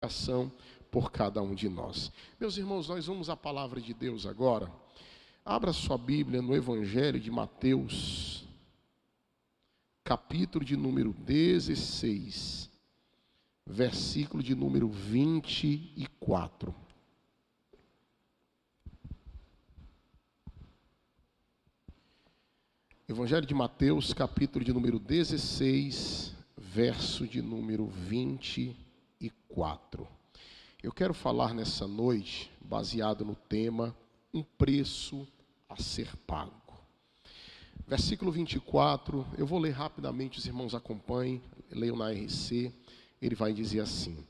Ação por cada um de nós. Meus irmãos, nós vamos à palavra de Deus agora. Abra sua Bíblia no Evangelho de Mateus, capítulo de número 16, versículo de número 24. Evangelho de Mateus, capítulo de número 16, verso de número 24. Eu quero falar nessa noite, baseado no tema, um preço a ser pago. Versículo 24, eu vou ler rapidamente, os irmãos acompanhem, leiam na RC, ele vai dizer assim: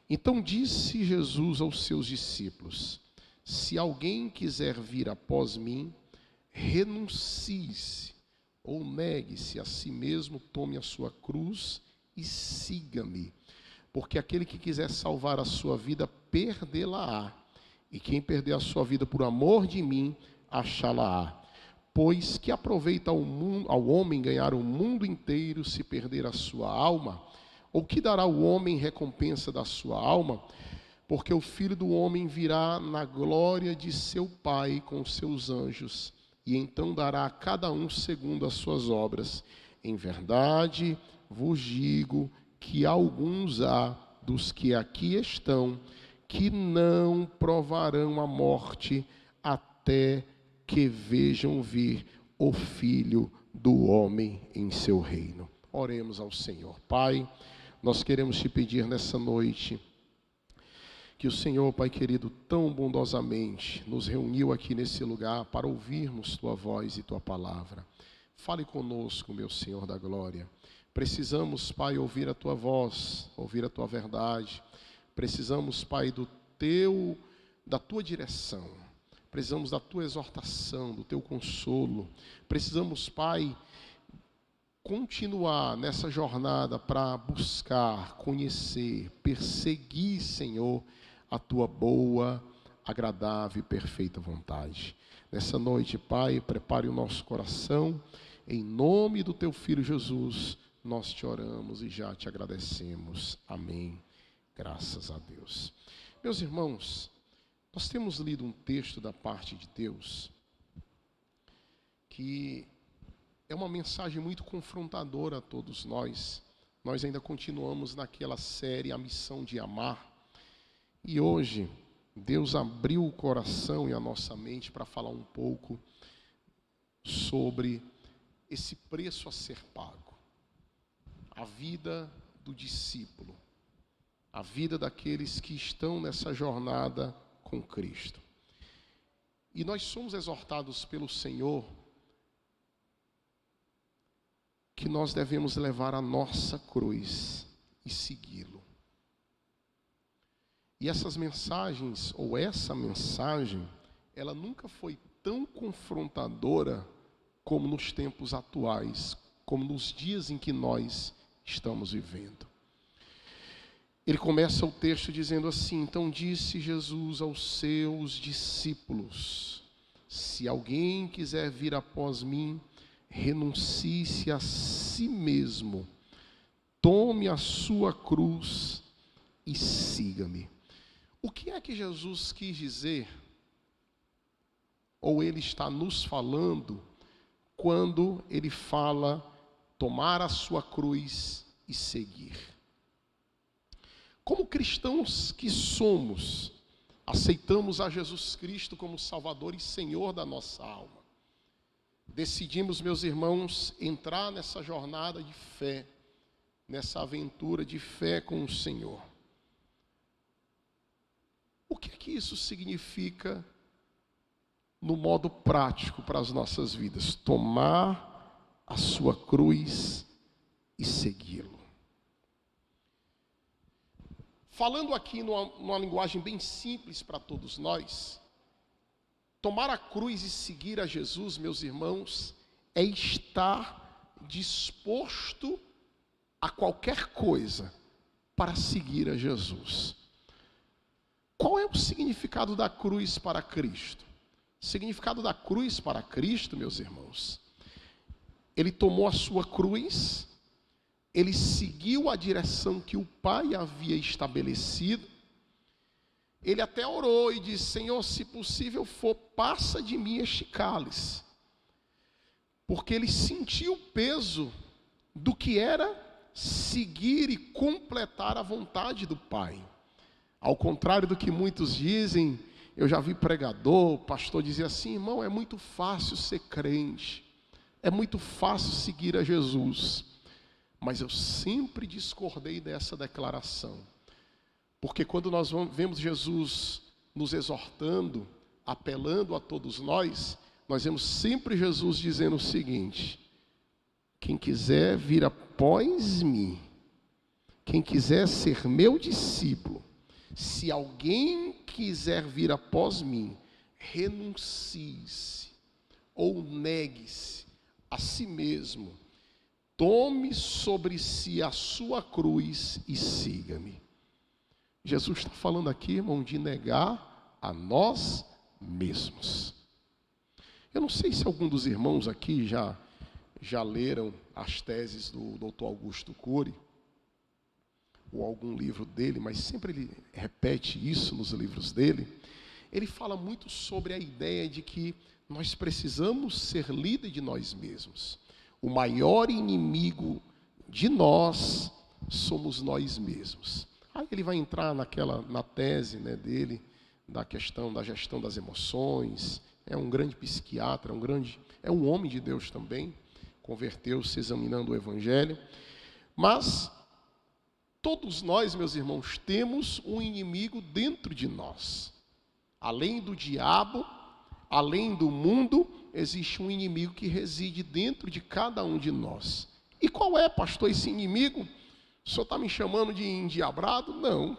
Então disse Jesus aos seus discípulos: Se alguém quiser vir após mim, renuncie-se, ou negue-se a si mesmo, tome a sua cruz e siga-me. Porque aquele que quiser salvar a sua vida, perdê-la-á. E quem perder a sua vida por amor de mim, achá-la-á. Pois que aproveita ao homem ganhar o mundo inteiro, se perder a sua alma? Ou que dará o homem recompensa da sua alma? Porque o Filho do Homem virá na glória de seu Pai com seus anjos, e então dará a cada um segundo as suas obras. Em verdade vos digo que alguns há dos que aqui estão que não provarão a morte até que vejam vir o Filho do Homem em seu reino. Oremos ao Senhor. Pai, nós queremos te pedir nessa noite que o Senhor, Pai querido, tão bondosamente nos reuniu aqui nesse lugar para ouvirmos tua voz e tua palavra. Fale conosco, meu Senhor da glória. Precisamos, Pai, ouvir a tua voz, ouvir a tua verdade. Precisamos, Pai, da tua direção. Precisamos da tua exortação, do teu consolo. Precisamos, Pai, continuar nessa jornada para buscar, conhecer, perseguir, Senhor, a tua boa, agradável e perfeita vontade. Nessa noite, Pai, prepare o nosso coração. Em nome do teu Filho Jesus, nós te oramos e já te agradecemos. Amém. Graças a Deus. Meus irmãos, nós temos lido um texto da parte de Deus que é uma mensagem muito confrontadora a todos nós. Nós ainda continuamos naquela série, A Missão de Amar. E hoje, Deus abriu o coração e a nossa mente para falar um pouco sobre esse preço a ser pago. A vida do discípulo, a vida daqueles que estão nessa jornada com Cristo. E nós somos exortados pelo Senhor que nós devemos levar a nossa cruz e segui-lo. E essas mensagens, ou essa mensagem, ela nunca foi tão confrontadora como nos tempos atuais, como nos dias em que nós estamos vivendo. Ele começa o texto dizendo assim: Então disse Jesus aos seus discípulos: Se alguém quiser vir após mim, renuncie-se a si mesmo, tome a sua cruz e siga-me. O que é que Jesus quis dizer, ou ele está nos falando, quando ele fala tomar a sua cruz e seguir? Como cristãos que somos, aceitamos a Jesus Cristo como Salvador e Senhor da nossa alma. Decidimos, meus irmãos, entrar nessa jornada de fé, nessa aventura de fé com o Senhor. O que isso significa no modo prático para as nossas vidas? Tomar a sua cruz e segui-lo. Falando aqui numa linguagem bem simples para todos nós, tomar a cruz e seguir a Jesus, meus irmãos, é estar disposto a qualquer coisa para seguir a Jesus. Qual é o significado da cruz para Cristo? O significado da cruz para Cristo, meus irmãos, ele tomou a sua cruz, ele seguiu a direção que o Pai havia estabelecido, ele até orou e disse: Senhor, se possível for, passa de mim este cálice. Porque ele sentiu o peso do que era seguir e completar a vontade do Pai. Ao contrário do que muitos dizem, eu já vi pregador, pastor dizer assim: irmão, é muito fácil ser crente, é muito fácil seguir a Jesus. Mas eu sempre discordei dessa declaração. Porque quando nós vemos Jesus nos exortando, apelando a todos nós vemos sempre Jesus dizendo o seguinte: quem quiser vir após mim, quem quiser ser meu discípulo, se alguém quiser vir após mim, renuncie-se ou negue-se a si mesmo, tome sobre si a sua cruz e siga-me. Jesus está falando aqui, irmão, de negar a nós mesmos. Eu não sei se algum dos irmãos aqui já leram as teses do Dr. Augusto Cury, ou algum livro dele, mas sempre ele repete isso nos livros dele. Ele fala muito sobre a ideia de que nós precisamos ser líder de nós mesmos. O maior inimigo de nós somos nós mesmos. Aí ele vai entrar na tese, né, dele, da questão da gestão das emoções. É um grande psiquiatra, é um homem de Deus também, converteu-se examinando o Evangelho. Mas todos nós, meus irmãos, temos um inimigo dentro de nós. Além do diabo, além do mundo, existe um inimigo que reside dentro de cada um de nós. E qual é, pastor, esse inimigo? O senhor está me chamando de endiabrado? Não.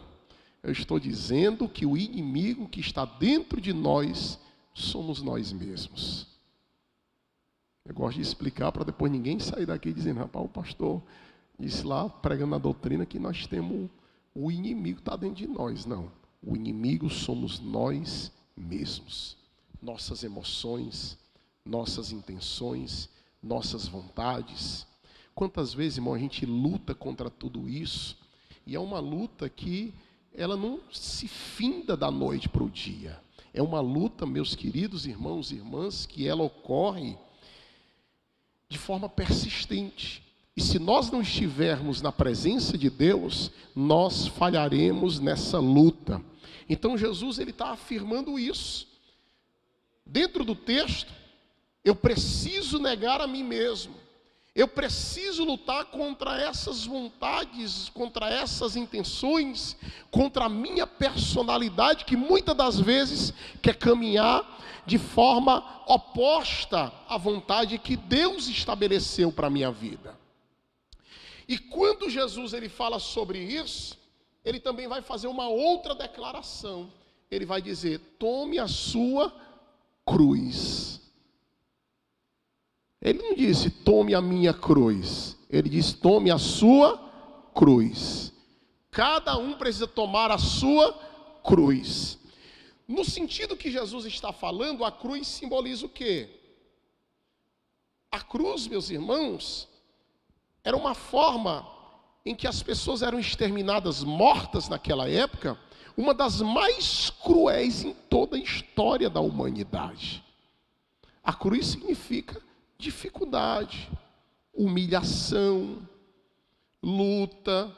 Eu estou dizendo que o inimigo que está dentro de nós somos nós mesmos. Eu gosto de explicar para depois ninguém sair daqui dizendo: rapaz, o pastor disse lá, pregando a doutrina, que nós temos o inimigo está dentro de nós. Não. O inimigo somos nós mesmos. Nossas emoções, nossas intenções, nossas vontades. Quantas vezes, irmão, a gente luta contra tudo isso, e é uma luta que ela não se finda da noite para o dia. É uma luta, meus queridos irmãos e irmãs, que ela ocorre de forma persistente. E se nós não estivermos na presença de Deus, nós falharemos nessa luta. Então Jesus ele está afirmando isso. Dentro do texto, eu preciso negar a mim mesmo. Eu preciso lutar contra essas vontades, contra essas intenções, contra a minha personalidade, que muitas das vezes quer caminhar de forma oposta à vontade que Deus estabeleceu para a minha vida. E quando Jesus ele fala sobre isso, ele também vai fazer uma outra declaração. Ele vai dizer: tome a sua cruz. Ele não disse: tome a minha cruz. Ele disse: tome a sua cruz. Cada um precisa tomar a sua cruz. No sentido que Jesus está falando, a cruz simboliza o quê? A cruz, meus irmãos, era uma forma em que as pessoas eram exterminadas, mortas naquela época, uma das mais cruéis em toda a história da humanidade. A cruz significa dificuldade, humilhação, luta,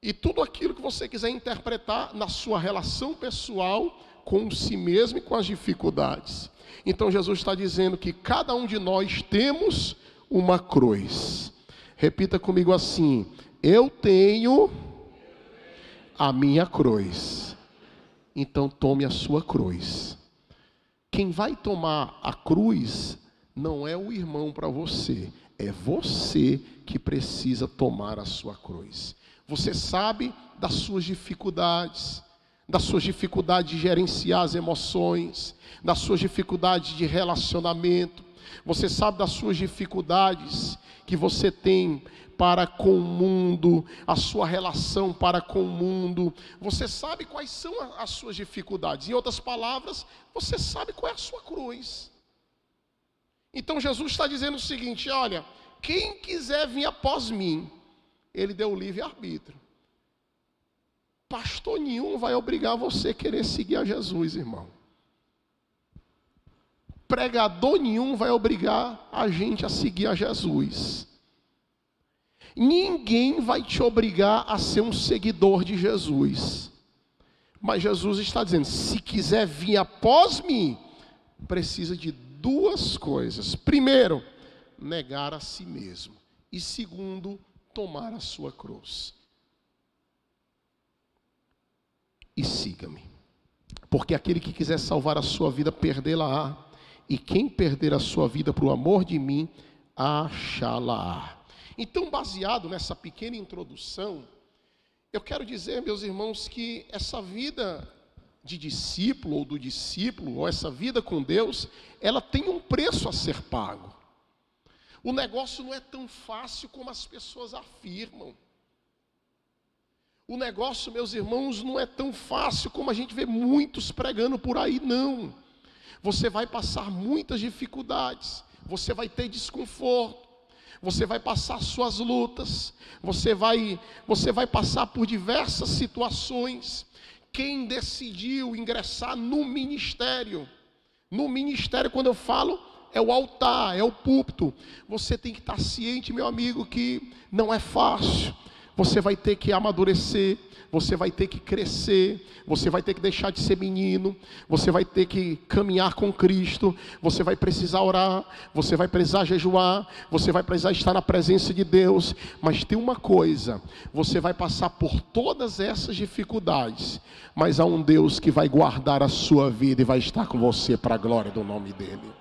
e tudo aquilo que você quiser interpretar na sua relação pessoal com si mesmo e com as dificuldades. Então Jesus está dizendo que cada um de nós temos uma cruz. Repita comigo assim: eu tenho a minha cruz. Então tome a sua cruz. Quem vai tomar a cruz não é o irmão para você, é você que precisa tomar a sua cruz. Você sabe das suas dificuldades de gerenciar as emoções, das suas dificuldades de relacionamento, você sabe das suas dificuldades que você tem para com o mundo, a sua relação para com o mundo. Você sabe quais são as suas dificuldades. Em outras palavras, você sabe qual é a sua cruz. Então Jesus está dizendo o seguinte: olha, quem quiser vir após mim, ele deu o livre-arbítrio. Pastor nenhum vai obrigar você a querer seguir a Jesus, irmão. Pregador nenhum vai obrigar a gente a seguir a Jesus. Ninguém vai te obrigar a ser um seguidor de Jesus. Mas Jesus está dizendo, se quiser vir após mim, precisa de duas coisas. Primeiro, negar a si mesmo. E segundo, tomar a sua cruz. E siga-me. Porque aquele que quiser salvar a sua vida, perdê-la-á. E quem perder a sua vida por amor de mim, achá-la-á. Então, baseado nessa pequena introdução, eu quero dizer, meus irmãos, que essa vida de discípulo ou do discípulo, ou essa vida com Deus, ela tem um preço a ser pago. O negócio não é tão fácil como as pessoas afirmam. O negócio, meus irmãos, não é tão fácil como a gente vê muitos pregando por aí, não. Você vai passar muitas dificuldades, você vai ter desconforto, você vai passar suas lutas, você vai passar por diversas situações. Quem decidiu ingressar no ministério, quando eu falo, é o altar, é o púlpito. Você tem que estar ciente, meu amigo, que não é fácil. Você vai ter que amadurecer, você vai ter que crescer, você vai ter que deixar de ser menino, você vai ter que caminhar com Cristo, você vai precisar orar, você vai precisar jejuar, você vai precisar estar na presença de Deus. Mas tem uma coisa, você vai passar por todas essas dificuldades, mas há um Deus que vai guardar a sua vida e vai estar com você para a glória do nome dEle.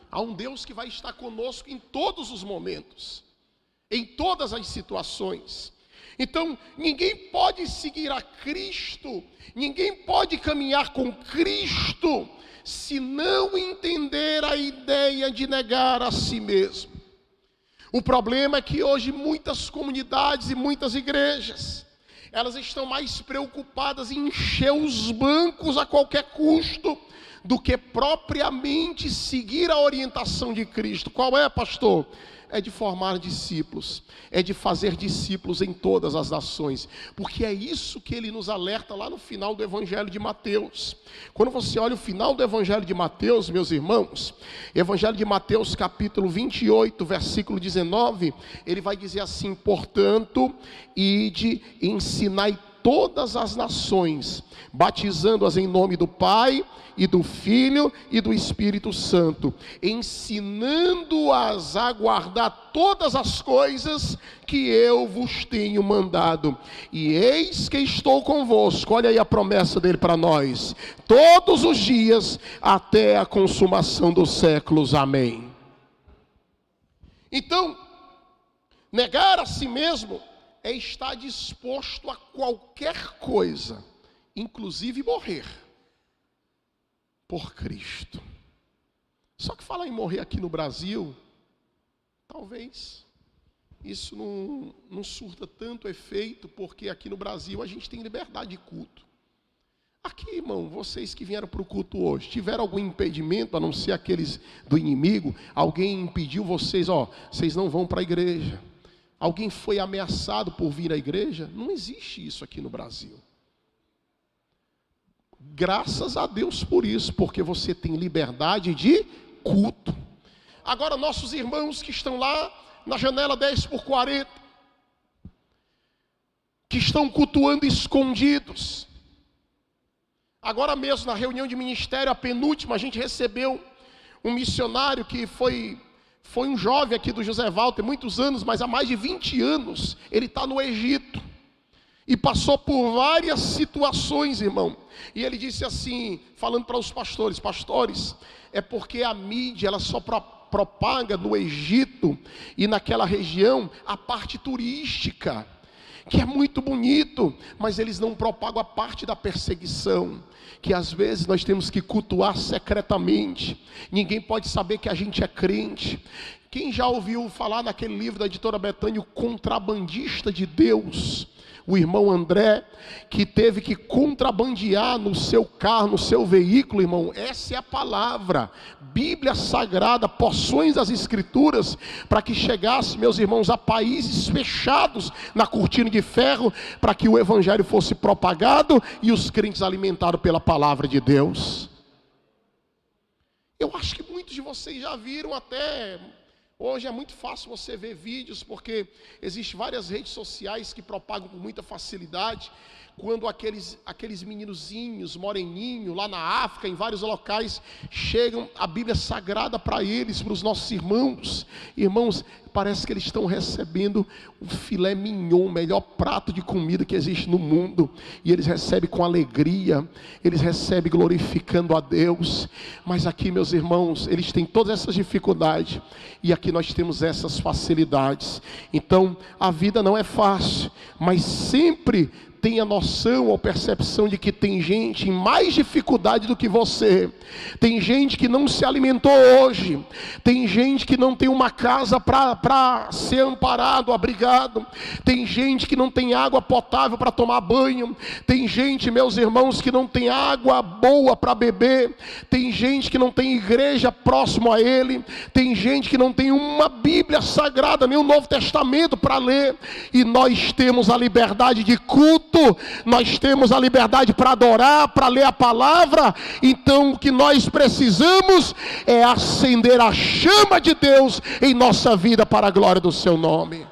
Há um Deus que vai estar conosco em todos os momentos, em todas as situações. Então, ninguém pode seguir a Cristo, ninguém pode caminhar com Cristo, se não entender a ideia de negar a si mesmo. O problema é que hoje muitas comunidades e muitas igrejas, elas estão mais preocupadas em encher os bancos a qualquer custo, do que propriamente seguir a orientação de Cristo. Qual é, pastor? É de formar discípulos, é de fazer discípulos em todas as nações, porque é isso que ele nos alerta lá no final do Evangelho de Mateus. Quando você olha o final do Evangelho de Mateus, meus irmãos, Evangelho de Mateus capítulo 28, versículo 19, ele vai dizer assim: portanto, ide e ensinai todas as nações, batizando-as em nome do Pai, e do Filho e do Espírito Santo, ensinando-as a guardar todas as coisas que eu vos tenho mandado. E eis que estou convosco, olha aí a promessa dele para nós, todos os dias, até a consumação dos séculos. Amém. Então, negar a si mesmo é estar disposto a qualquer coisa, inclusive morrer por Cristo. Só que falar em morrer aqui no Brasil, talvez isso não surta tanto efeito, porque aqui no Brasil a gente tem liberdade de culto. Aqui, irmão, vocês que vieram para o culto hoje, tiveram algum impedimento, a não ser aqueles do inimigo? Alguém impediu vocês, vocês não vão para a igreja? Alguém foi ameaçado por vir à igreja? Não existe isso aqui no Brasil. Graças a Deus por isso, porque você tem liberdade de culto. Agora, nossos irmãos que estão lá na janela 10x40, que estão cultuando escondidos. Agora mesmo, na reunião de ministério, a penúltima, a gente recebeu um missionário que foi um jovem aqui do José Walter, muitos anos, mas há mais de 20 anos, ele está no Egito. E passou por várias situações, irmão. E ele disse assim, falando para os pastores: pastores, é porque a mídia ela só propaga no Egito e naquela região a parte turística, que é muito bonito, mas eles não propagam a parte da perseguição, que às vezes nós temos que cultuar secretamente, ninguém pode saber que a gente é crente. Quem já ouviu falar naquele livro da editora Betânia, O Contrabandista de Deus? o irmão André, que teve que contrabandear no seu carro, no seu veículo, irmão. Essa é a palavra, Bíblia Sagrada, porções das Escrituras, para que chegasse, meus irmãos, a países fechados na cortina de ferro, para que o Evangelho fosse propagado e os crentes alimentados pela palavra de Deus. Eu acho que muitos de vocês já viram até... Hoje é muito fácil você ver vídeos, porque existem várias redes sociais que propagam com muita facilidade, quando aqueles meninozinhos, moreninhos, lá na África, em vários locais, chegam a Bíblia Sagrada para eles, para os nossos irmãos. Irmãos, parece que eles estão recebendo o filé mignon, o melhor prato de comida que existe no mundo, e eles recebem com alegria, eles recebem glorificando a Deus. Mas aqui, meus irmãos, eles têm todas essas dificuldades, e aqui nós temos essas facilidades. Então, a vida não é fácil, mas sempre tenha noção ou percepção de que tem gente em mais dificuldade do que você. Tem gente que não se alimentou hoje. Tem gente que não tem uma casa para ser amparado, abrigado. Tem gente que não tem água potável para tomar banho. Tem gente, meus irmãos, que não tem água boa para beber. Tem gente que não tem igreja próximo a ele. Tem gente que não tem uma Bíblia Sagrada, nem o Novo Testamento para ler. E nós temos a liberdade de culto. Nós temos a liberdade para adorar, para ler a palavra. Então o que nós precisamos é acender a chama de Deus em nossa vida para a glória do seu nome.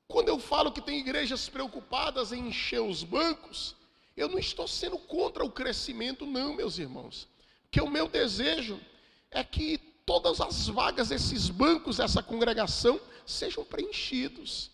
Quando eu falo que tem igrejas preocupadas em encher os bancos, eu não estou sendo contra o crescimento não, meus irmãos. Porque o meu desejo é que todas as vagas desses bancos, dessa congregação, sejam preenchidos.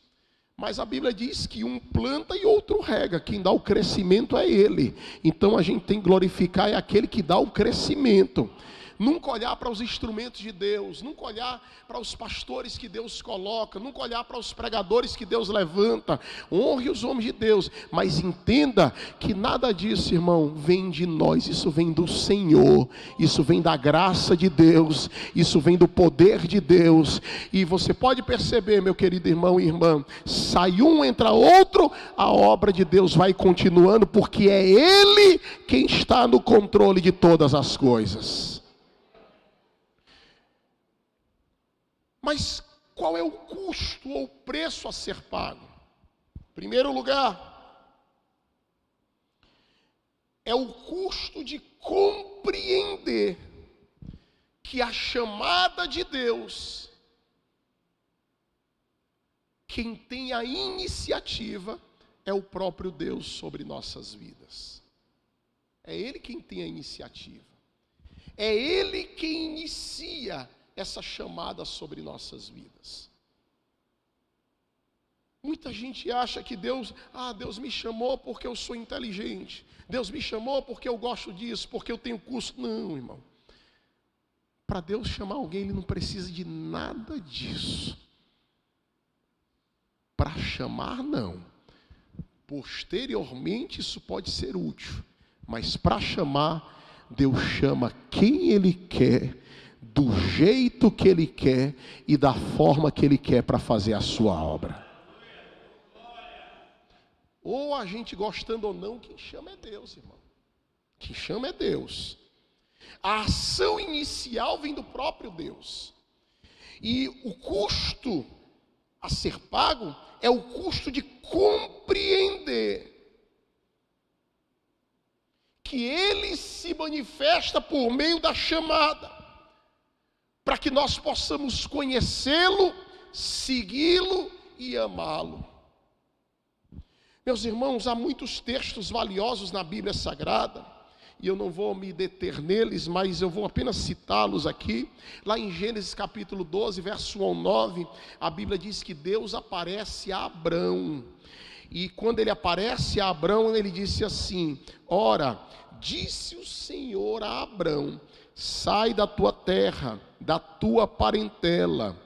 Mas a Bíblia diz que um planta e outro rega. Quem dá o crescimento é Ele. Então a gente tem que glorificar é aquele que dá o crescimento. Nunca olhar para os instrumentos de Deus, nunca olhar para os pastores que Deus coloca, nunca olhar para os pregadores que Deus levanta. Honre os homens de Deus, mas entenda que nada disso, irmão, vem de nós, isso vem do Senhor, isso vem da graça de Deus, isso vem do poder de Deus. E você pode perceber, meu querido irmão e irmã, sai um, entra outro, a obra de Deus vai continuando, porque é Ele quem está no controle de todas as coisas. Mas qual é o custo ou preço a ser pago? Em primeiro lugar, é o custo de compreender que a chamada de Deus, quem tem a iniciativa, é o próprio Deus sobre nossas vidas. É Ele quem tem a iniciativa. É Ele quem inicia essa chamada sobre nossas vidas. Muita gente acha que Deus me chamou porque eu sou inteligente. Deus me chamou porque eu gosto disso, porque eu tenho curso. Não, irmão. Para Deus chamar alguém, Ele não precisa de nada disso. Para chamar, não. Posteriormente, isso pode ser útil. Mas para chamar, Deus chama quem Ele quer, do jeito que Ele quer e da forma que Ele quer para fazer a sua obra. Ou a gente gostando ou não, quem chama é Deus, irmão. Quem chama é Deus. A ação inicial vem do próprio Deus. E o custo a ser pago é o custo de compreender que Ele se manifesta por meio da chamada, para que nós possamos conhecê-lo, segui-lo e amá-lo. Meus irmãos, há muitos textos valiosos na Bíblia Sagrada, e eu não vou me deter neles, mas eu vou apenas citá-los aqui. Lá em Gênesis capítulo 12, verso 1 ao 9, a Bíblia diz que Deus aparece a Abrão. E quando Ele aparece a Abrão, Ele disse assim: ora, disse o Senhor a Abrão, sai da tua terra, da tua parentela,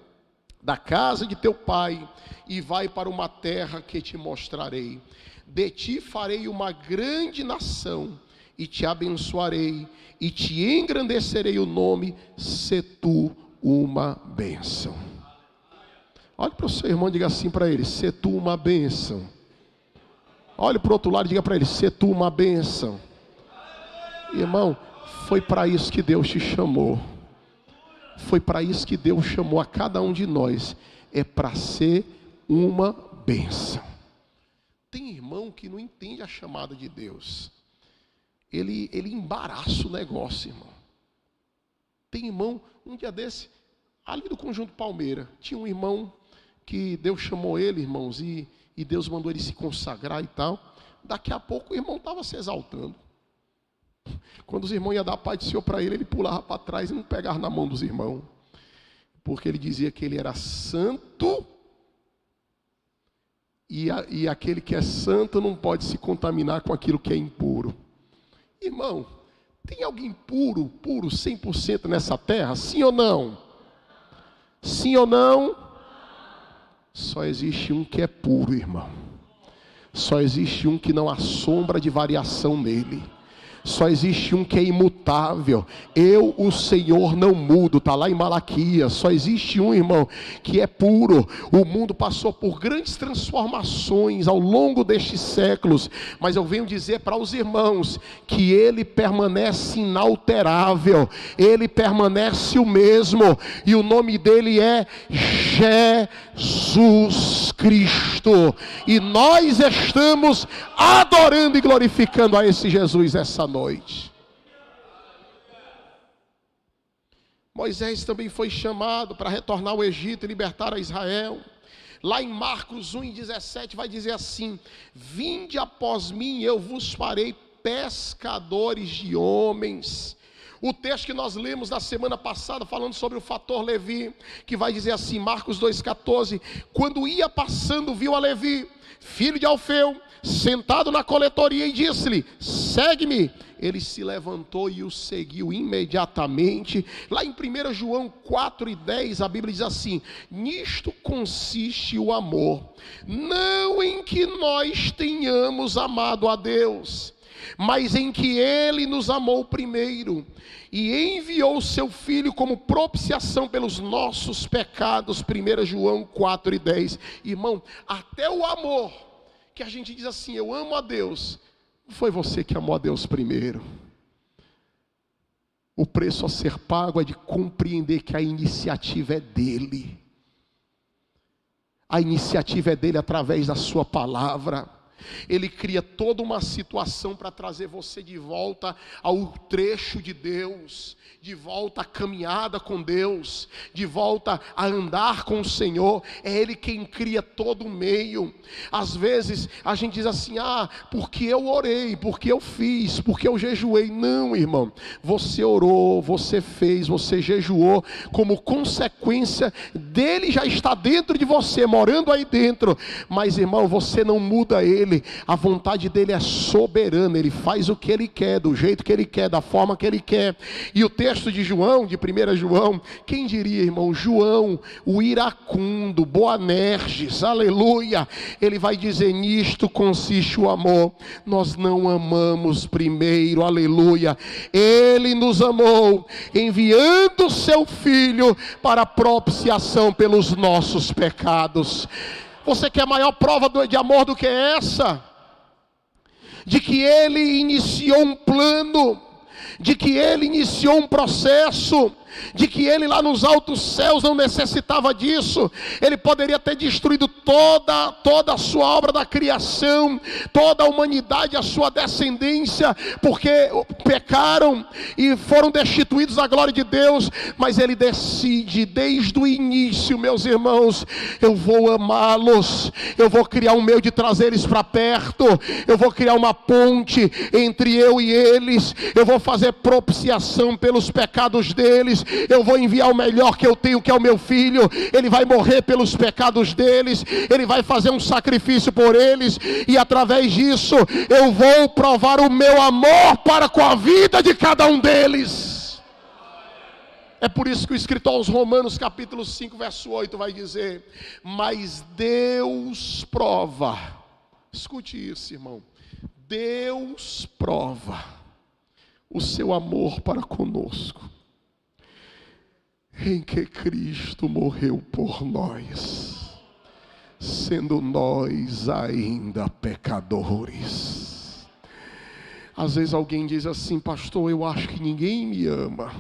da casa de teu pai, e vai para uma terra que te mostrarei. De ti farei uma grande nação, e te abençoarei, e te engrandecerei o nome, se tu uma bênção. Olhe para o seu irmão e diga assim para ele: "Sê tu uma bênção". Olhe para o outro lado e diga para ele: "Sê tu uma bênção". Irmão, foi para isso que Deus te chamou. Foi para isso que Deus chamou a cada um de nós. É para ser uma bênção. Tem irmão que não entende a chamada de Deus. Ele embaraça o negócio, irmão. Tem irmão, um dia desse, ali do Conjunto Palmeira, tinha um irmão que Deus chamou ele, irmãos, e Deus mandou ele se consagrar e tal. Daqui a pouco o irmão estava se exaltando. Quando os irmãos iam dar a paz do Senhor para ele pulava para trás e não pegava na mão dos irmãos. Porque ele dizia que ele era santo, e aquele que é santo não pode se contaminar com aquilo que é impuro. Irmão, tem alguém puro 100% nessa terra? Sim ou não? Sim ou não? Só existe um que é puro, irmão. Só existe um que não há sombra de variação nele. Só existe um que é imutável. Eu, o Senhor, não mudo. Está lá em Malaquias. Só existe um, irmão, que é puro. O mundo passou por grandes transformações ao longo destes séculos. Mas eu venho dizer para os irmãos que ele permanece inalterável. Ele permanece o mesmo. E o nome dele é Jesus Cristo. E nós estamos adorando e glorificando a esse Jesus essa noite. Moisés também foi chamado para retornar ao Egito e libertar a Israel. Lá em Marcos 1:17 vai dizer assim: "Vinde após mim, eu vos farei pescadores de homens". O texto que nós lemos na semana passada, falando sobre o fator Levi, que vai dizer assim, Marcos 2,14: "Quando ia passando, viu a Levi, filho de Alfeu, sentado na coletoria, e disse-lhe: segue-me. Ele se levantou e o seguiu imediatamente". Lá em 1 João 4:10, a Bíblia diz assim: "Nisto consiste o amor, não em que nós tenhamos amado a Deus, mas em que Ele nos amou primeiro, e enviou o seu Filho como propiciação pelos nossos pecados". 1 João 4:10. Irmão, até o amor que a gente diz assim, eu amo a Deus, não foi você que amou a Deus primeiro. O preço a ser pago é de compreender que a iniciativa é dele. A iniciativa é dele através da sua palavra. Ele cria toda uma situação para trazer você de volta ao trecho de Deus, de volta à caminhada com Deus, de volta a andar com o Senhor. É Ele quem cria todo o meio. Às vezes a gente diz assim, porque eu orei, porque eu fiz, porque eu jejuei. Não, irmão, você orou, você fez, você jejuou, como consequência dele já está dentro de você, morando aí dentro. Mas, irmão, você não muda ele. A vontade dele é soberana. Ele faz o que ele quer, do jeito que ele quer, da forma que ele quer. E o texto de João, de 1 João, quem diria, irmão? João, o iracundo, Boanerges, aleluia, ele vai dizer: nisto consiste o amor, nós não amamos primeiro, aleluia. Ele nos amou, enviando o seu Filho para a propiciação pelos nossos pecados. Você quer maior prova de amor do que essa? De que ele iniciou um plano, de que ele iniciou um processo, de que ele lá nos altos céus não necessitava disso. Ele poderia ter destruído toda a sua obra da criação, toda a humanidade, a sua descendência, porque pecaram e foram destituídos da glória de Deus. Mas ele decide desde o início, meus irmãos, eu vou amá-los, eu vou criar um meio de trazer eles para perto, eu vou criar uma ponte entre eu e eles, eu vou fazer propiciação pelos pecados deles, eu vou enviar o melhor que eu tenho, que é o meu filho. Ele vai morrer pelos pecados deles, ele vai fazer um sacrifício por eles, e através disso eu vou provar o meu amor para com a vida de cada um deles. É por isso que o escritor aos Romanos capítulo 5 verso 8 vai dizer: mas Deus prova, escute isso, irmão, Deus prova o seu amor para conosco em que Cristo morreu por nós. sendo nós ainda pecadores. Às vezes alguém diz assim: pastor, eu acho que ninguém me ama,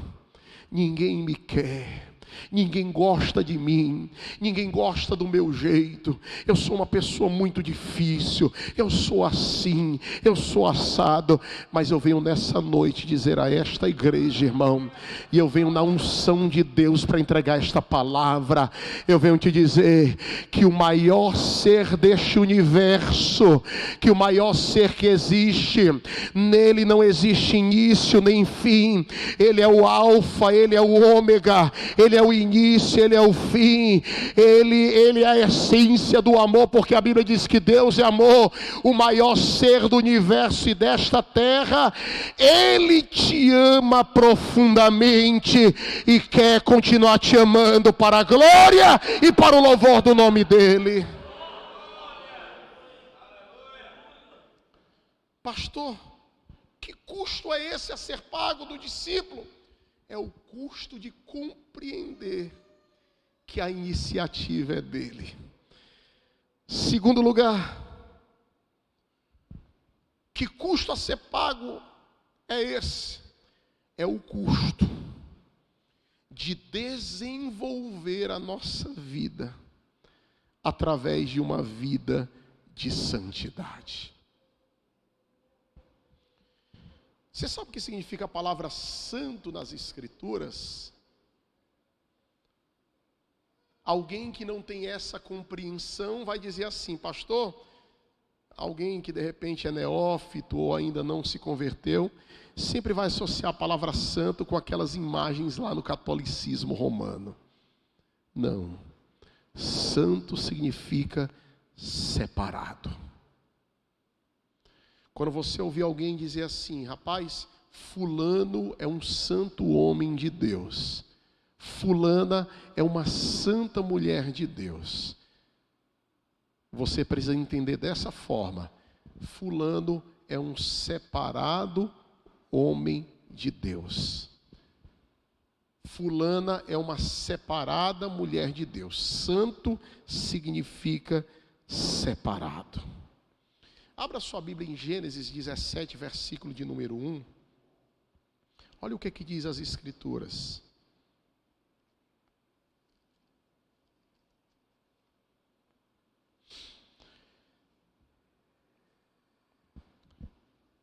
ninguém me quer, ninguém gosta de mim, ninguém gosta do meu jeito, eu sou uma pessoa muito difícil, eu sou assim, eu sou assado. Mas eu venho nessa noite dizer a esta igreja, irmão, e eu venho na unção de Deus para entregar esta palavra. Eu venho te dizer que o maior ser deste universo, que o maior ser que existe, nele não existe início nem fim. Ele é o alfa, ele é o ômega, ele é o início, ele é o fim, ele é a essência do amor, porque a Bíblia diz que Deus é amor. O maior ser do universo e desta terra, ele te ama profundamente e quer continuar te amando para a glória e para o louvor do nome dele. Pastor, que custo é esse a ser pago do discípulo? É o custo de compreender que a iniciativa é dele. Segundo lugar, que custo a ser pago é esse? É o custo de desenvolver a nossa vida através de uma vida de santidade. Você sabe o que significa a palavra santo nas Escrituras? Alguém que não tem essa compreensão vai dizer assim: pastor, alguém que de repente é neófito ou ainda não se converteu, sempre vai associar a palavra santo com aquelas imagens lá no catolicismo romano. Não. Santo significa separado. Quando você ouvir alguém dizer assim: rapaz, fulano é um santo homem de Deus, fulana é uma santa mulher de Deus, você precisa entender dessa forma: fulano é um separado homem de Deus, fulana é uma separada mulher de Deus. Santo significa separado. Abra sua Bíblia em Gênesis 17, versículo de número 1. Olha o que diz as Escrituras.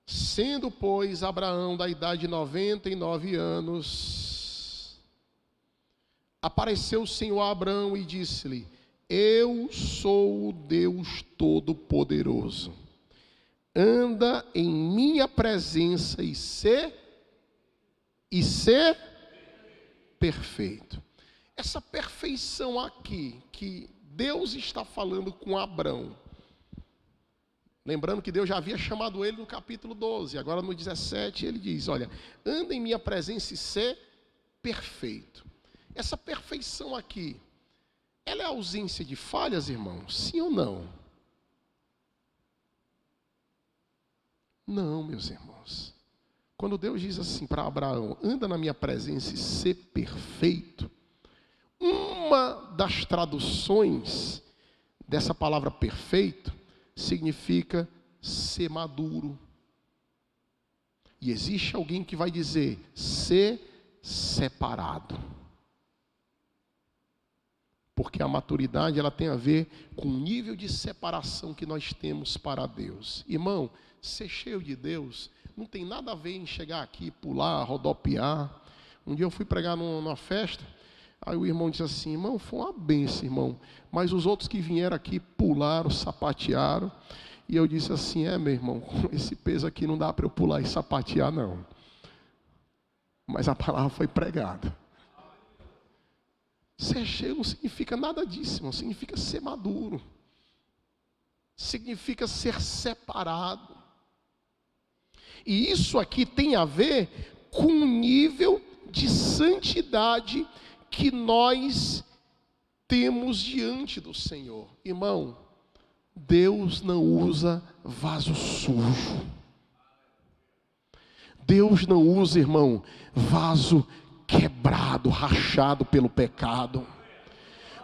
Sendo, pois, Abraão da idade de 99 anos, apareceu o Senhor a Abraão e disse-lhe: eu sou o Deus Todo-Poderoso. Anda em minha presença e ser perfeito. Essa perfeição aqui que Deus está falando com Abraão, lembrando que Deus já havia chamado ele no capítulo 12, agora no 17 ele diz: olha, anda em minha presença e ser perfeito. Essa perfeição aqui, ela é ausência de falhas, irmãos? Sim ou não? Não, meus irmãos. Quando Deus diz assim para Abraão: anda na minha presença e ser perfeito, uma das traduções dessa palavra perfeito significa ser maduro. E existe alguém que vai dizer ser separado. Porque a maturidade, ela tem a ver com o nível de separação que nós temos para Deus. Irmão, ser cheio de Deus não tem nada a ver em chegar aqui, pular, rodopiar. Um dia eu fui pregar numa festa, aí o irmão disse assim: irmão, foi uma benção, irmão, mas os outros que vieram aqui pularam, sapatearam. E eu disse assim: meu irmão, com esse peso aqui não dá para eu pular e sapatear, não. Mas a palavra foi pregada. Ser cheio não significa nada disso, não significa ser maduro. Significa ser separado. E isso aqui tem a ver com o nível de santidade que nós temos diante do Senhor. Irmão, Deus não usa vaso sujo. Deus não usa, irmão, vaso quebrado, rachado pelo pecado.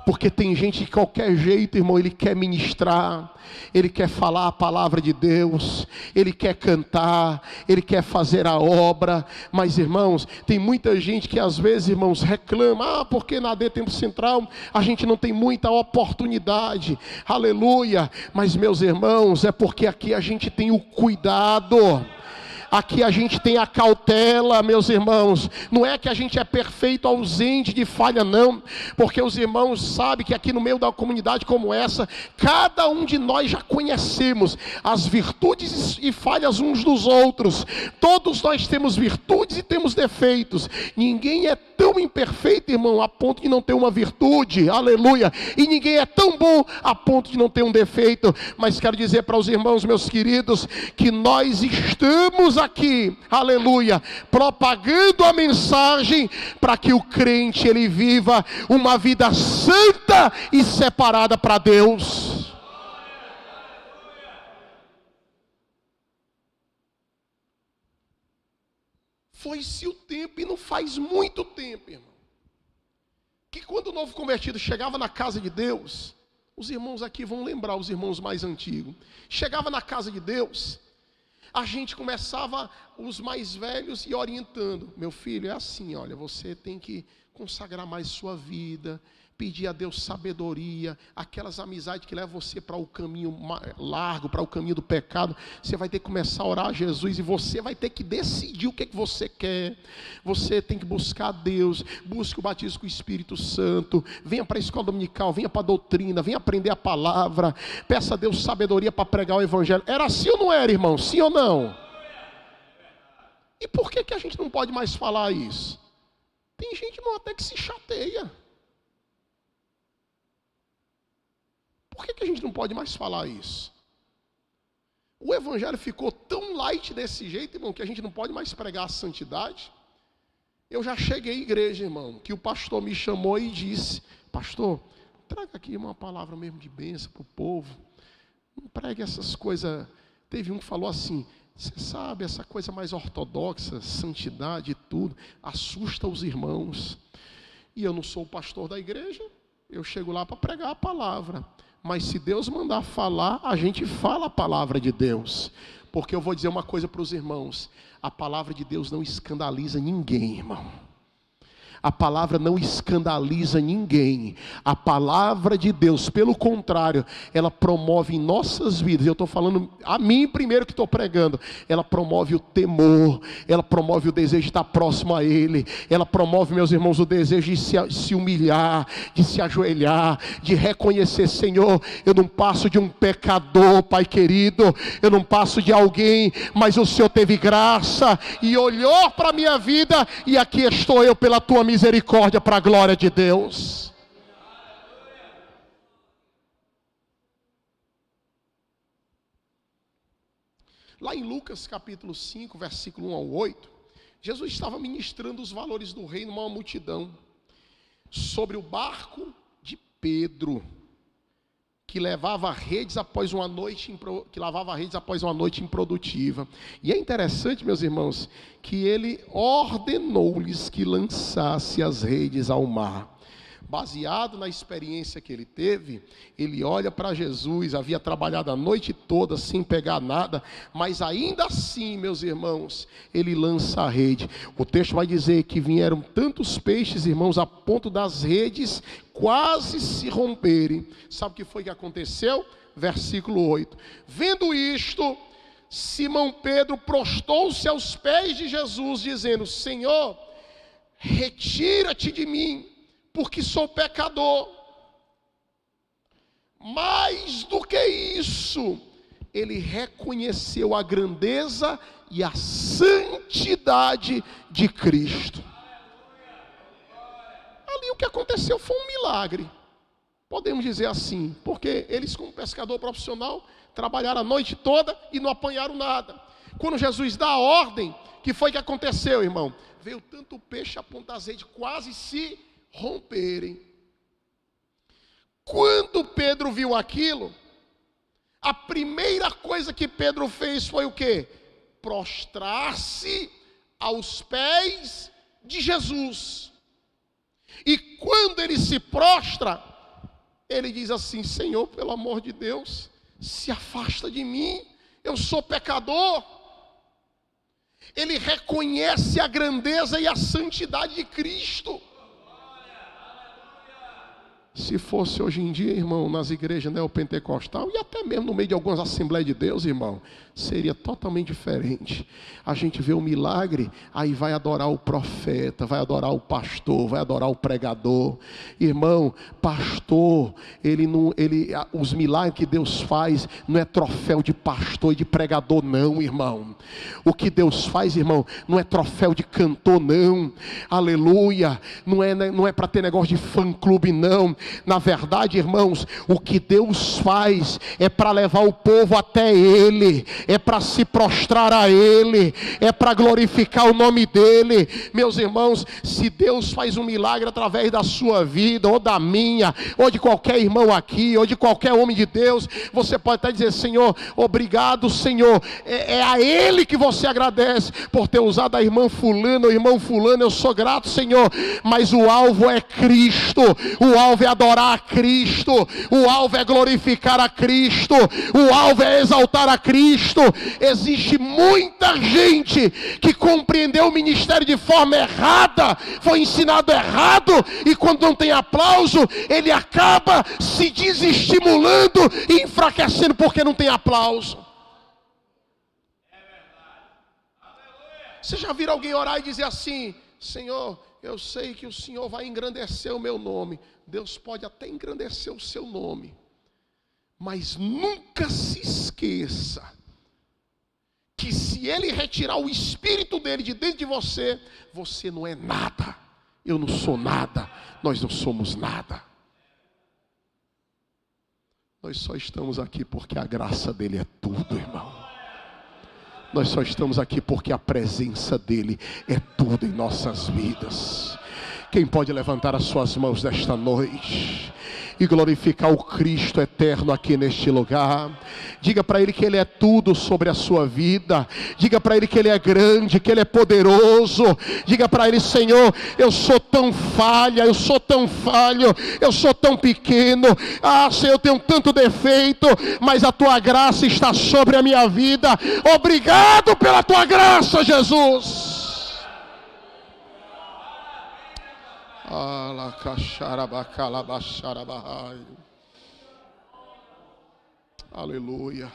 porque tem gente de qualquer jeito, irmão, ele quer ministrar, ele quer falar a palavra de Deus, ele quer cantar, ele quer fazer a obra. Mas, irmãos, tem muita gente que às vezes, irmãos, reclama: porque na AD Tempo Central a gente não tem muita oportunidade. Aleluia. Mas, meus irmãos, é porque aqui a gente tem o cuidado, aqui a gente tem a cautela, meus irmãos. Não é que a gente é perfeito, ausente de falha, não. Porque os irmãos sabem que aqui no meio da comunidade como essa, cada um de nós já conhecemos as virtudes e falhas uns dos outros. Todos nós temos virtudes e temos defeitos. Ninguém é tão imperfeito, irmão, a ponto de não ter uma virtude. Aleluia. E ninguém é tão bom a ponto de não ter um defeito. Mas quero dizer para os irmãos, meus queridos, que nós estamos aqui, aleluia, propagando a mensagem para que o crente ele viva uma vida santa e separada para Deus. Foi-se o tempo, e não faz muito tempo, irmão, que quando o novo convertido chegava na casa de Deus, os irmãos aqui vão lembrar, os irmãos mais antigos, chegava na casa de Deus, a gente começava, os mais velhos, e orientando: meu filho, é assim, olha, você tem que consagrar mais sua vida, pedir a Deus sabedoria, aquelas amizades que levam você para o caminho largo, para o caminho do pecado, você vai ter que começar a orar a Jesus, e você vai ter que decidir o que é que você quer. Você tem que buscar a Deus, busque o batismo com o Espírito Santo, venha para a escola dominical, venha para a doutrina, venha aprender a palavra, peça a Deus sabedoria para pregar o evangelho. Era assim ou não era, irmão? Sim ou não? E por que a gente não pode mais falar isso? Tem gente, irmão, até que se chateia. Por que a gente não pode mais falar isso? O evangelho ficou tão light desse jeito, irmão, que a gente não pode mais pregar a santidade. Eu já cheguei à igreja, irmão, que o pastor me chamou e disse: pastor, traga aqui uma palavra mesmo de bênção para o povo. Não pregue essas coisas. Teve um que falou assim: você sabe, essa coisa mais ortodoxa, santidade e tudo, assusta os irmãos. E eu não sou o pastor da igreja, eu chego lá para pregar a palavra. Mas se Deus mandar falar, a gente fala a palavra de Deus. Porque eu vou dizer uma coisa para os irmãos: a palavra de Deus não escandaliza ninguém, irmão. A palavra não escandaliza ninguém. A palavra de Deus, pelo contrário, ela promove em nossas vidas. Eu estou falando a mim primeiro que estou pregando. Ela promove o temor, ela promove o desejo de estar próximo a Ele. Ela promove, meus irmãos, o desejo de se humilhar, de se ajoelhar, de reconhecer: Senhor, eu não passo de um pecador, Pai querido. Eu não passo de alguém, mas o Senhor teve graça e olhou para a minha vida, e aqui estou eu pela Tua misericórdia, para a glória de Deus. Lá em Lucas capítulo 5, versículo 1 ao 8, Jesus estava ministrando os valores do reino a uma multidão, sobre o barco de Pedro, que lavava redes após uma noite improdutiva. E é interessante, meus irmãos, que ele ordenou-lhes que lançasse as redes ao mar. Baseado na experiência que ele teve, ele olha para Jesus, havia trabalhado a noite toda sem pegar nada, mas ainda assim, meus irmãos, ele lança a rede. O texto vai dizer que vieram tantos peixes, irmãos, a ponto das redes quase se romperem. Sabe o que foi que aconteceu? Versículo 8. Vendo isto, Simão Pedro prostou-se aos pés de Jesus, dizendo: Senhor, retira-te de mim, porque sou pecador. Mais do que isso, ele reconheceu a grandeza e a santidade de Cristo. Ali o que aconteceu foi um milagre, podemos dizer assim, porque eles, como pescador profissional, trabalharam a noite toda e não apanharam nada. Quando Jesus dá a ordem, que foi que aconteceu, irmão? Veio tanto peixe a ponto das redes quase se romperem. Quando Pedro viu aquilo, a primeira coisa que Pedro fez foi o quê? Prostrar-se aos pés de Jesus. E quando ele se prostra, ele diz assim: Senhor, pelo amor de Deus, se afasta de mim, eu sou pecador. Ele reconhece a grandeza e a santidade de Cristo. Se fosse hoje em dia, irmão, nas igrejas neopentecostal e até mesmo no meio de algumas Assembleias de Deus, irmão, seria totalmente diferente. A gente vê o milagre, aí vai adorar o profeta, vai adorar o pastor, vai adorar o pregador. Irmão, pastor, os milagres que Deus faz não é troféu de pastor e de pregador não, irmão. O que Deus faz, irmão, não é troféu de cantor não. Aleluia. Não é para ter negócio de fã-clube não. Na verdade, irmãos, o que Deus faz é para levar o povo até Ele, é para se prostrar a Ele, é para glorificar o nome dEle. Meus irmãos, se Deus faz um milagre através da sua vida, ou da minha, ou de qualquer irmão aqui, ou de qualquer homem de Deus, você pode até dizer: Senhor, obrigado, Senhor. É a Ele que você agradece por ter usado a irmã fulana, o irmão fulano. Eu sou grato, Senhor, mas o alvo é Cristo, o alvo é adorar a Cristo, o alvo é glorificar a Cristo, o alvo é exaltar a Cristo. Existe muita gente que compreendeu o ministério de forma errada, foi ensinado errado, e quando não tem aplauso, ele acaba se desestimulando e enfraquecendo porque não tem aplauso. Você já viu alguém orar e dizer assim: Senhor, eu sei que o Senhor vai engrandecer o meu nome. Deus pode até engrandecer o seu nome, mas nunca se esqueça que se Ele retirar o Espírito dele de dentro de você, você não é nada, eu não sou nada, nós não somos nada. Nós só estamos aqui porque a graça dele é tudo, irmão. Nós só estamos aqui porque a presença dele é tudo em nossas vidas. Quem pode levantar as suas mãos nesta noite e glorificar o Cristo eterno aqui neste lugar? Diga para Ele que Ele é tudo sobre a sua vida. Diga para Ele que Ele é grande, que Ele é poderoso. Diga para Ele: Senhor, eu sou tão falha, eu sou tão falho, eu sou tão pequeno. Senhor, eu tenho tanto defeito, mas a Tua graça está sobre a minha vida. Obrigado pela Tua graça, Jesus. Aleluia.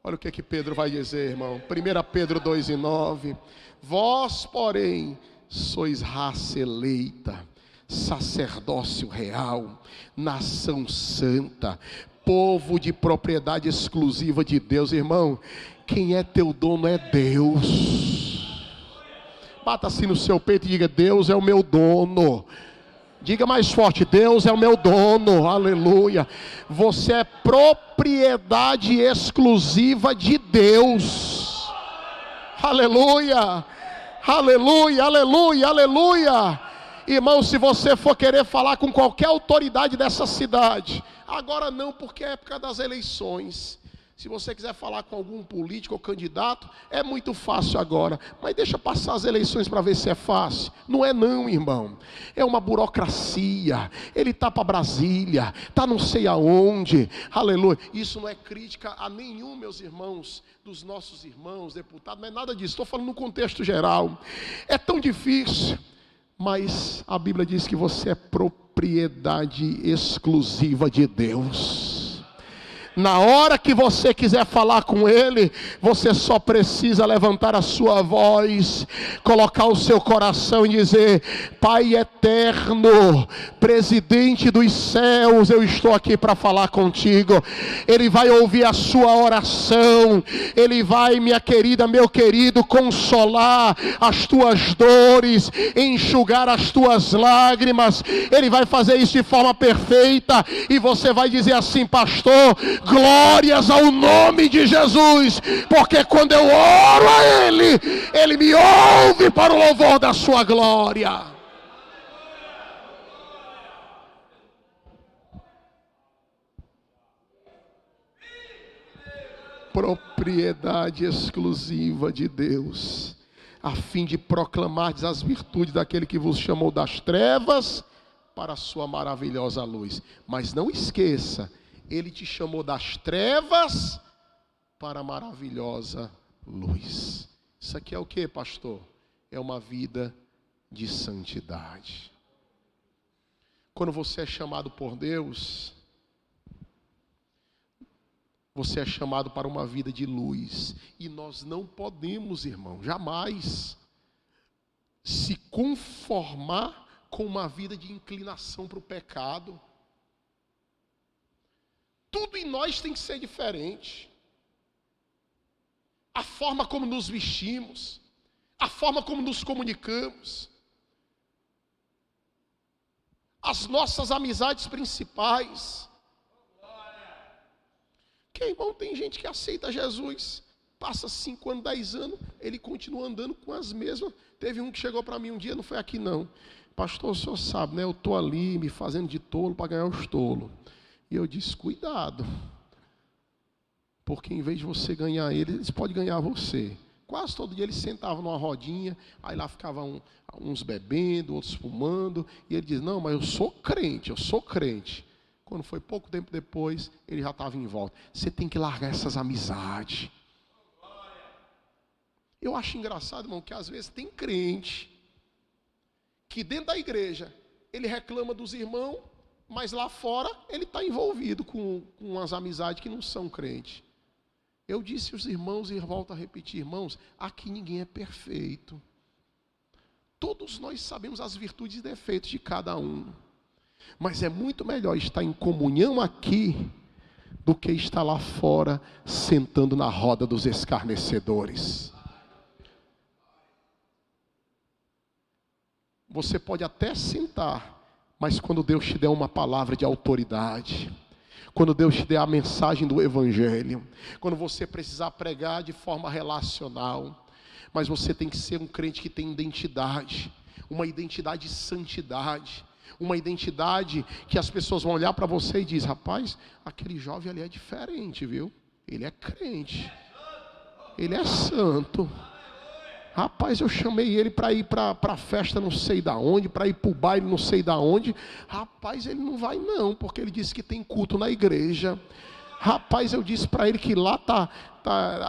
Olha o que Pedro vai dizer, irmão. 1 Pedro 2:9. Vós, porém, sois raça eleita, sacerdócio real, nação santa, povo de propriedade exclusiva de Deus. Irmão, quem é teu dono é Deus. Bata assim no seu peito e diga: Deus é o meu dono. Diga mais forte: Deus é o meu dono. Aleluia. Você é propriedade exclusiva de Deus. Aleluia. Aleluia, aleluia, aleluia. Irmão, se você for querer falar com qualquer autoridade dessa cidade, agora não, porque é época das eleições. Se você quiser falar com algum político ou candidato, é muito fácil agora. Mas deixa passar as eleições para ver se é fácil. Não é não, irmão. É uma burocracia. Ele está para Brasília, está não sei aonde. Aleluia. Isso não é crítica a nenhum, meus irmãos, dos nossos irmãos, deputados. Não é nada disso. Estou falando no contexto geral. É tão difícil. Mas a Bíblia diz que você é propriedade exclusiva de Deus. Na hora que você quiser falar com Ele, você só precisa levantar a sua voz, colocar o seu coração e dizer: Pai eterno, presidente dos céus, eu estou aqui para falar contigo. Ele vai ouvir a sua oração. Ele vai, minha querida, meu querido, consolar as tuas dores, enxugar as tuas lágrimas. Ele vai fazer isso de forma perfeita. E você vai dizer assim: pastor, glórias ao nome de Jesus, porque quando eu oro a Ele, Ele me ouve para o louvor da sua glória. Propriedade exclusiva de Deus, a fim de proclamar as virtudes daquele que vos chamou das trevas para a sua maravilhosa luz. Mas não esqueça, Ele te chamou das trevas para a maravilhosa luz. Isso aqui é o que, pastor? É uma vida de santidade. Quando você é chamado por Deus, você é chamado para uma vida de luz. E nós não podemos, irmão, jamais se conformar com uma vida de inclinação para o pecado. Tudo em nós tem que ser diferente. A forma como nos vestimos, a forma como nos comunicamos, as nossas amizades principais. Que, irmão, tem gente que aceita Jesus, passa 5 anos, 10 anos, ele continua andando com as mesmas. Teve um que chegou para mim um dia, não foi aqui não. Pastor, o senhor sabe, né? Eu estou ali me fazendo de tolo para ganhar os tolos. E eu disse, cuidado. Porque em vez de você ganhar eles podem ganhar você. Quase todo dia eles sentavam numa rodinha, aí lá ficavam uns bebendo, outros fumando. E ele diz, não, mas eu sou crente, eu sou crente. Quando foi pouco tempo depois, ele já estava em volta. Você tem que largar essas amizades. Eu acho engraçado, irmão, que às vezes tem crente que dentro da igreja ele reclama dos irmãos, mas lá fora ele está envolvido com umas amizades que não são crentes. Eu disse aos irmãos e volto a repetir, irmãos, aqui ninguém é perfeito. Todos nós sabemos as virtudes e defeitos de cada um. Mas é muito melhor estar em comunhão aqui do que estar lá fora sentando na roda dos escarnecedores. Você pode até sentar, mas quando Deus te der uma palavra de autoridade, quando Deus te der a mensagem do Evangelho, quando você precisar pregar de forma relacional, mas você tem que ser um crente que tem identidade, uma identidade de santidade, uma identidade que as pessoas vão olhar para você e dizer, rapaz, aquele jovem ali é diferente, viu? Ele é crente, ele é santo. Rapaz, eu chamei ele para ir para a festa não sei da onde, para ir para o baile não sei da onde. Rapaz, ele não vai não, porque ele disse que tem culto na igreja. Rapaz, eu disse para ele que lá tá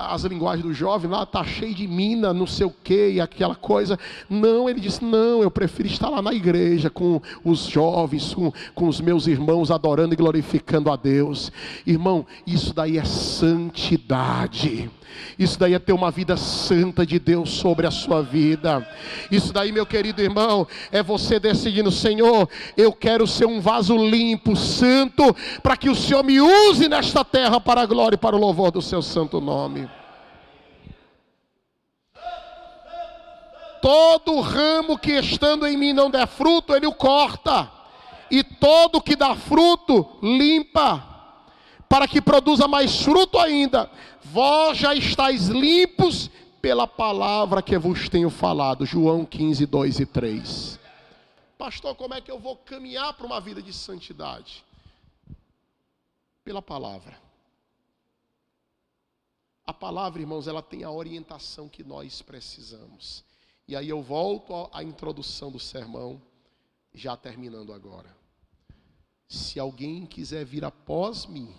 as linguagens do jovem, lá tá cheio de mina, não sei o que, e aquela coisa. Não, ele disse, não, eu prefiro estar lá na igreja com os jovens, com os meus irmãos adorando e glorificando a Deus. Irmão, isso daí é santidade. Isso daí é ter uma vida santa de Deus sobre a sua vida. Isso daí, meu querido irmão, é você decidindo, Senhor, eu quero ser um vaso limpo, santo, para que o Senhor me use nesta terra para a glória e para o louvor do seu santo nome. Todo ramo que estando em mim não der fruto, ele o corta. E todo que dá fruto, limpa, para que produza mais fruto ainda. Vós já estáis limpos pela palavra que vos tenho falado. João 15, 2 e 3. Pastor, como é que eu vou caminhar para uma vida de santidade? Pela palavra. A palavra, irmãos, ela tem a orientação que nós precisamos. E aí eu volto à introdução do sermão, já terminando agora. Se alguém quiser vir após mim,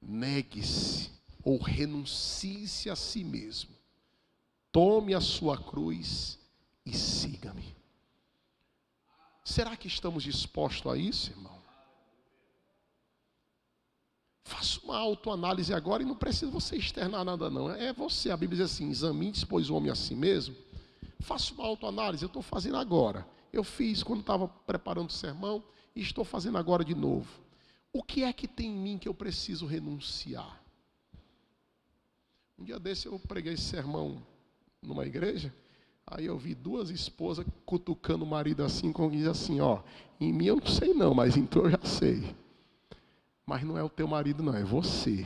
negue-se ou renuncie-se a si mesmo. Tome a sua cruz e siga-me. Será que estamos dispostos a isso, irmão? Faça uma autoanálise agora e não precisa você externar nada não. É você, a Bíblia diz assim, examine-se, pois o homem a si mesmo. Faça uma autoanálise, eu estou fazendo agora. Eu fiz quando estava preparando o sermão e estou fazendo agora de novo. O que é que tem em mim que eu preciso renunciar? Um dia desse eu preguei esse sermão numa igreja, aí eu vi 2 esposas cutucando o marido assim, como diz assim, ó, em mim eu não sei não, mas em tu eu já sei. Mas não é o teu marido não, é você.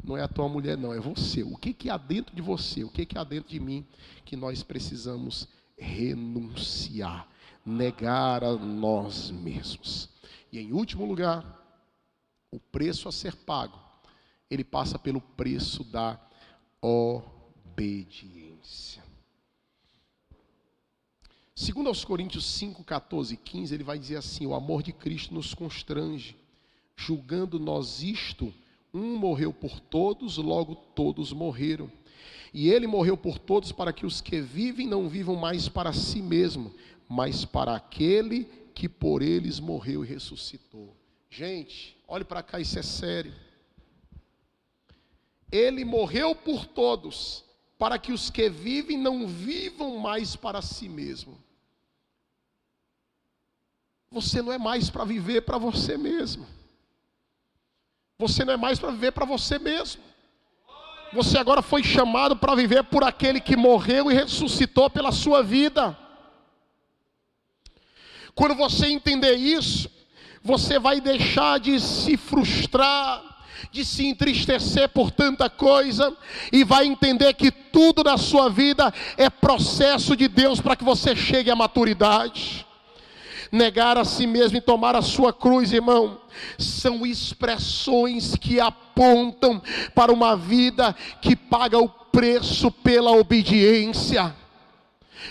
Não é a tua mulher não, é você. O que há dentro de você, o que há dentro de mim que nós precisamos renunciar, negar a nós mesmos. E em último lugar, o preço a ser pago, ele passa pelo preço da obediência. Segundo aos Coríntios 5, 14 e 15, ele vai dizer assim: o amor de Cristo nos constrange, julgando nós isto, um morreu por todos, logo todos morreram. E ele morreu por todos para que os que vivem não vivam mais para si mesmo, mas para aquele que por eles morreu e ressuscitou. Gente, olhe para cá, isso é sério. Ele morreu por todos, para que os que vivem não vivam mais para si mesmo. Você não é mais para viver para você mesmo. Você não é mais para viver para você mesmo. Você agora foi chamado para viver por aquele que morreu e ressuscitou pela sua vida. Quando você entender isso, você vai deixar de se frustrar, de se entristecer por tanta coisa, e vai entender que tudo na sua vida é processo de Deus para que você chegue à maturidade. Negar a si mesmo e tomar a sua cruz, irmão, são expressões que apontam para uma vida que paga o preço pela obediência.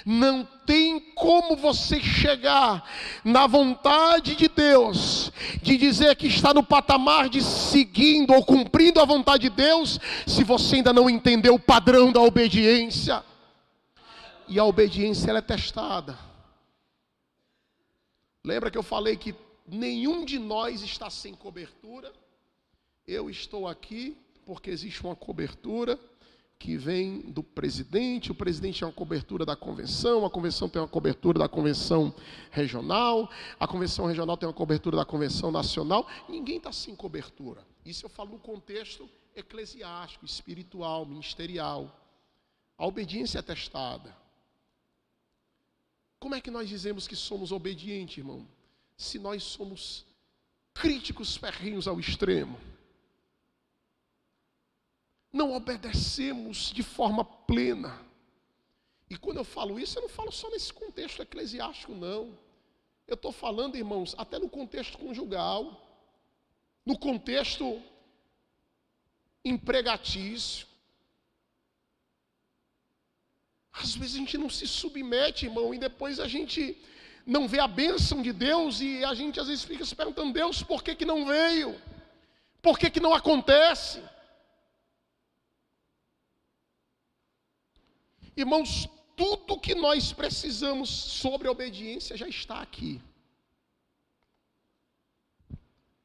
Não tem como você chegar na vontade de Deus, de dizer que está no patamar de seguindo ou cumprindo a vontade de Deus, se você ainda não entendeu o padrão da obediência. E a obediência, ela é testada. Lembra que eu falei que nenhum de nós está sem cobertura? Eu estou aqui porque existe uma cobertura que vem do presidente, o presidente tem uma cobertura da convenção, a convenção tem uma cobertura da convenção regional, a convenção regional tem uma cobertura da convenção nacional. Ninguém está sem cobertura. Isso eu falo no contexto eclesiástico, espiritual, ministerial. A obediência é testada. Como é que nós dizemos que somos obedientes, irmão? Se nós somos críticos ferrenhos ao extremo. Não obedecemos de forma plena. E quando eu falo isso, eu não falo só nesse contexto eclesiástico, não. Eu estou falando, irmãos, até no contexto conjugal, no contexto empregatício. Às vezes a gente não se submete, irmão, e depois a gente não vê a bênção de Deus, e a gente às vezes fica se perguntando: Deus, por que não veio? Por que não acontece? Irmãos, tudo que nós precisamos sobre a obediência já está aqui.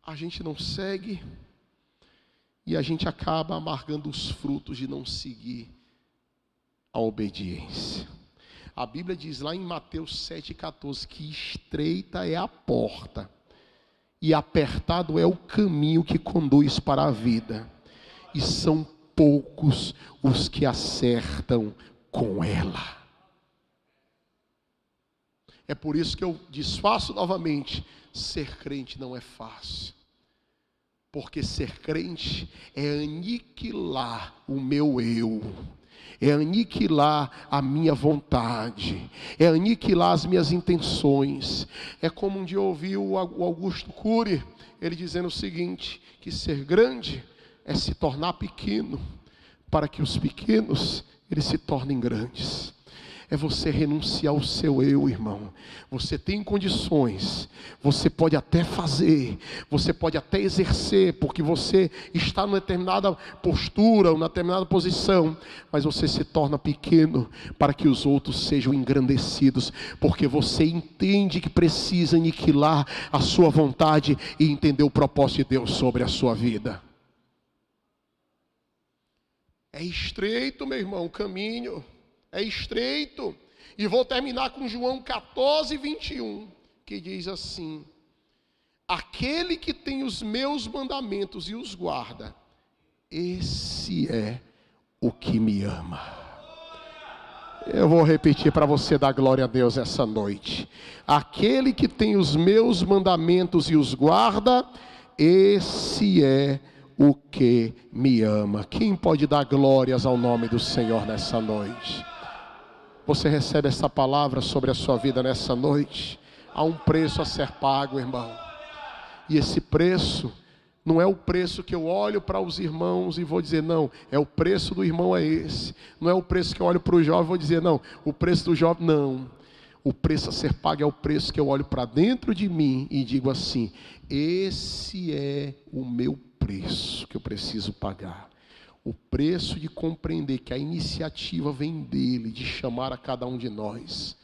A gente não segue e a gente acaba amargando os frutos de não seguir a obediência. A Bíblia diz lá em Mateus 7,14 que estreita é a porta e apertado é o caminho que conduz para a vida, e são poucos os que acertam com ela. É por isso que eu desfaço novamente: ser crente não é fácil, porque ser crente é aniquilar o meu eu, é aniquilar a minha vontade, é aniquilar as minhas intenções. É como um dia eu ouvi o Augusto Cury, ele dizendo o seguinte: que ser grande é se tornar pequeno, para que os pequenos eles se tornem grandes. É você renunciar ao seu eu, irmão. Você tem condições, você pode até fazer, você pode até exercer, porque você está numa determinada postura, numa determinada posição, mas você se torna pequeno para que os outros sejam engrandecidos, porque você entende que precisa aniquilar a sua vontade e entender o propósito de Deus sobre a sua vida. É estreito, meu irmão, o caminho. É estreito. E vou terminar com João 14, 21, que diz assim: aquele que tem os meus mandamentos e os guarda, esse é o que me ama. Eu vou repetir para você dar glória a Deus essa noite. Aquele que tem os meus mandamentos e os guarda, esse é o que me ama. Quem pode dar glórias ao nome do Senhor nessa noite? Você recebe essa palavra sobre a sua vida nessa noite? Há um preço a ser pago, irmão. E esse preço não é o preço que eu olho para os irmãos e vou dizer: não, é o preço do irmão é esse. Não é o preço que eu olho para o jovem e vou dizer: não, o preço do jovem, não. O preço a ser pago é o preço que eu olho para dentro de mim e digo assim: esse é o meu preço que eu preciso pagar. O preço de compreender que a iniciativa vem dele, de chamar a cada um de nós.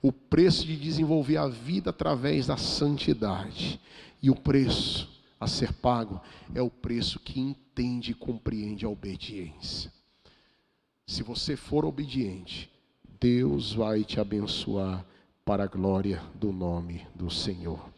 O preço de desenvolver a vida através da santidade. E o preço a ser pago é o preço que entende e compreende a obediência. Se você for obediente, Deus vai te abençoar para a glória do nome do Senhor.